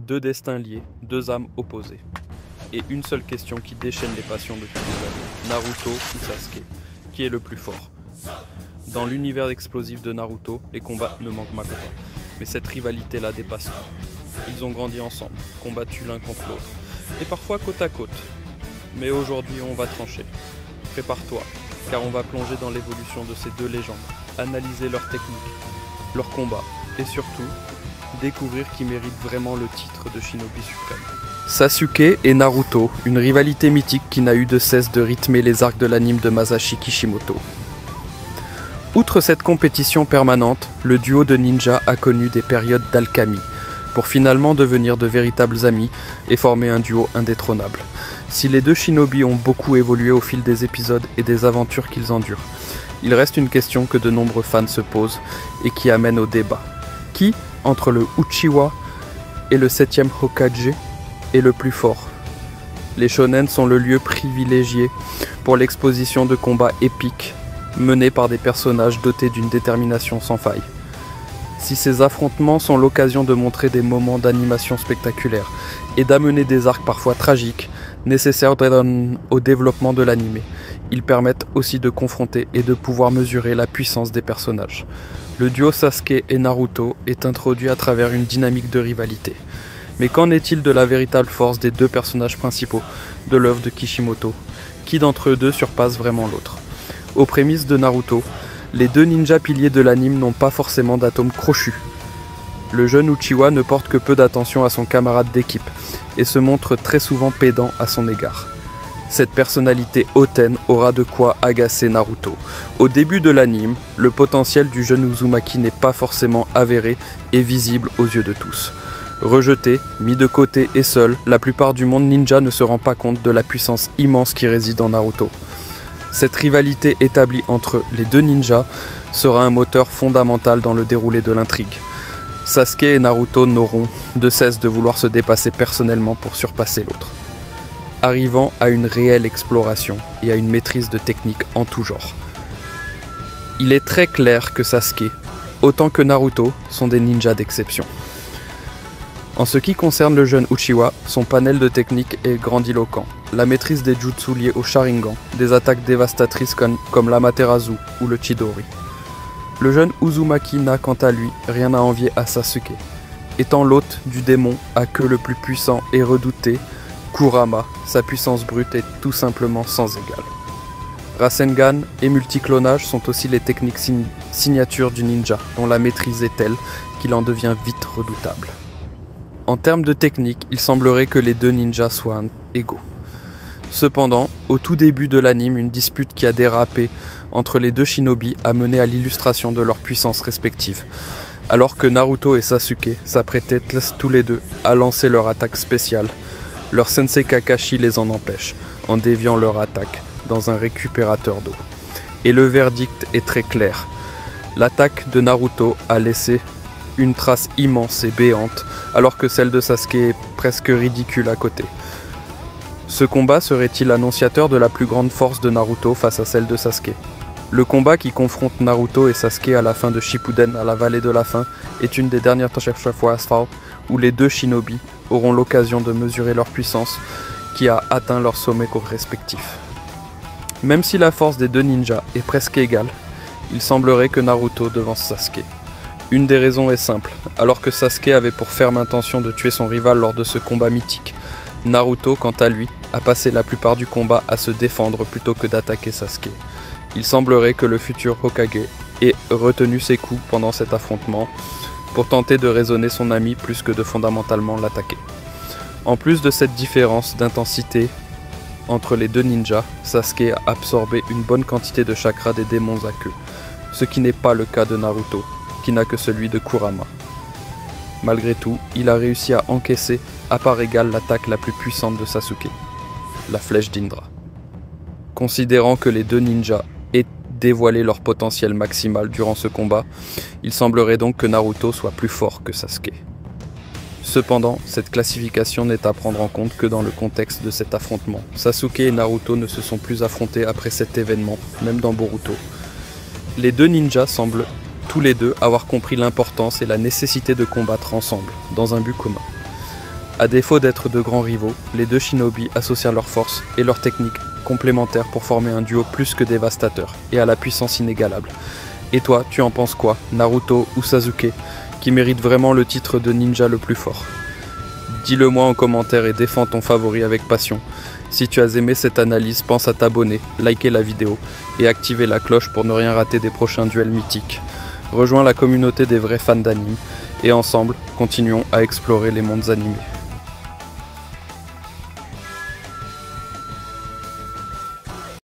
Deux destins liés, deux âmes opposées. Et une seule question qui déchaîne les passions depuis des années. Naruto ou Sasuke? Qui est le plus fort? Dans l'univers explosif de Naruto, les combats ne manquent pas. Mais cette rivalité-là dépasse tout. Ils ont grandi ensemble, combattu l'un contre l'autre, et parfois côte à côte. Mais aujourd'hui, on va trancher. Prépare-toi, car on va plonger dans l'évolution de ces deux légendes, analyser leurs techniques, leurs combats, et surtout, découvrir qui mérite vraiment le titre de Shinobi suprême. Sasuke et Naruto, une rivalité mythique qui n'a eu de cesse de rythmer les arcs de l'anime de Masashi Kishimoto. Outre cette compétition permanente, le duo de ninjas a connu des périodes d'alchimie, pour finalement devenir de véritables amis et former un duo indétrônable. Si les deux shinobi ont beaucoup évolué au fil des épisodes et des aventures qu'ils endurent, il reste une question que de nombreux fans se posent et qui amène au débat. Qui, entre le Uchiwa et le 7e Hokage, est le plus fort? Les shonen sont le lieu privilégié pour l'exposition de combats épiques menés par des personnages dotés d'une détermination sans faille. Si ces affrontements sont l'occasion de montrer des moments d'animation spectaculaires et d'amener des arcs parfois tragiques, nécessaires au développement de l'anime, ils permettent aussi de confronter et de pouvoir mesurer la puissance des personnages. Le duo Sasuke et Naruto est introduit à travers une dynamique de rivalité. Mais qu'en est-il de la véritable force des deux personnages principaux de l'œuvre de Kishimoto? Qui d'entre eux deux surpasse vraiment l'autre? Aux prémices de Naruto, les deux ninjas piliers de l'anime n'ont pas forcément d'atomes crochus. Le jeune Uchiwa ne porte que peu d'attention à son camarade d'équipe et se montre très souvent pédant à son égard. Cette personnalité hautaine aura de quoi agacer Naruto. Au début de l'anime, le potentiel du jeune Uzumaki n'est pas forcément avéré et visible aux yeux de tous. Rejeté, mis de côté et seul, la plupart du monde ninja ne se rend pas compte de la puissance immense qui réside en Naruto. Cette rivalité établie entre les deux ninjas sera un moteur fondamental dans le déroulé de l'intrigue. Sasuke et Naruto n'auront de cesse de vouloir se dépasser personnellement pour surpasser l'autre, arrivant à une réelle exploration et à une maîtrise de technique en tout genre. Il est très clair que Sasuke, autant que Naruto, sont des ninjas d'exception. En ce qui concerne le jeune Uchiwa, son panel de techniques est grandiloquent. La maîtrise des jutsu liés au Sharingan, des attaques dévastatrices comme l'Amaterasu ou le Chidori. Le jeune Uzumaki n'a quant à lui rien à envier à Sasuke. Étant l'hôte du démon à queue le plus puissant et redouté, Kurama, sa puissance brute est tout simplement sans égale. Rasengan et multiclonage sont aussi les techniques signatures du ninja, dont la maîtrise est telle qu'il en devient vite redoutable. En termes de technique, il semblerait que les deux ninjas soient égaux. Cependant, au tout début de l'anime, une dispute qui a dérapé entre les deux shinobi a mené à l'illustration de leurs puissances respectives. Alors que Naruto et Sasuke s'apprêtaient tous les deux à lancer leur attaque spéciale, leur sensei Kakashi les en empêche, en déviant leur attaque dans un récupérateur d'eau. Et le verdict est très clair. L'attaque de Naruto a laissé une trace immense et béante, alors que celle de Sasuke est presque ridicule à côté. Ce combat serait-il annonciateur de la plus grande force de Naruto face à celle de Sasuke? Le combat qui confronte Naruto et Sasuke à la fin de Shippuden à la vallée de la faim est une des dernières fois où les deux shinobi auront l'occasion de mesurer leur puissance qui a atteint leur sommet respectif. Même si la force des deux ninjas est presque égale, il semblerait que Naruto devance Sasuke. Une des raisons est simple, alors que Sasuke avait pour ferme intention de tuer son rival lors de ce combat mythique, Naruto, quant à lui, a passé la plupart du combat à se défendre plutôt que d'attaquer Sasuke. Il semblerait que le futur Hokage ait retenu ses coups pendant cet affrontement pour tenter de raisonner son ami plus que de fondamentalement l'attaquer. En plus de cette différence d'intensité entre les deux ninjas, Sasuke a absorbé une bonne quantité de chakra des démons à queue, ce qui n'est pas le cas de Naruto, qui n'a que celui de Kurama. Malgré tout, il a réussi à encaisser à part égale l'attaque la plus puissante de Sasuke, la flèche d'Indra. Considérant que les deux ninjas aient dévoilé leur potentiel maximal durant ce combat, il semblerait donc que Naruto soit plus fort que Sasuke. Cependant, cette classification n'est à prendre en compte que dans le contexte de cet affrontement. Sasuke et Naruto ne se sont plus affrontés après cet événement, même dans Boruto. Les deux ninjas semblent tous les deux avoir compris l'importance et la nécessité de combattre ensemble, dans un but commun. À défaut d'être de grands rivaux, les deux shinobi associèrent leurs forces et leurs techniques complémentaires pour former un duo plus que dévastateur et à la puissance inégalable. Et toi, tu en penses quoi, Naruto ou Sasuke, qui mérite vraiment le titre de ninja le plus fort? Dis-le moi en commentaire et défends ton favori avec passion. Si tu as aimé cette analyse, pense à t'abonner, liker la vidéo et activer la cloche pour ne rien rater des prochains duels mythiques. Rejoins la communauté des vrais fans d'anime et ensemble, continuons à explorer les mondes animés.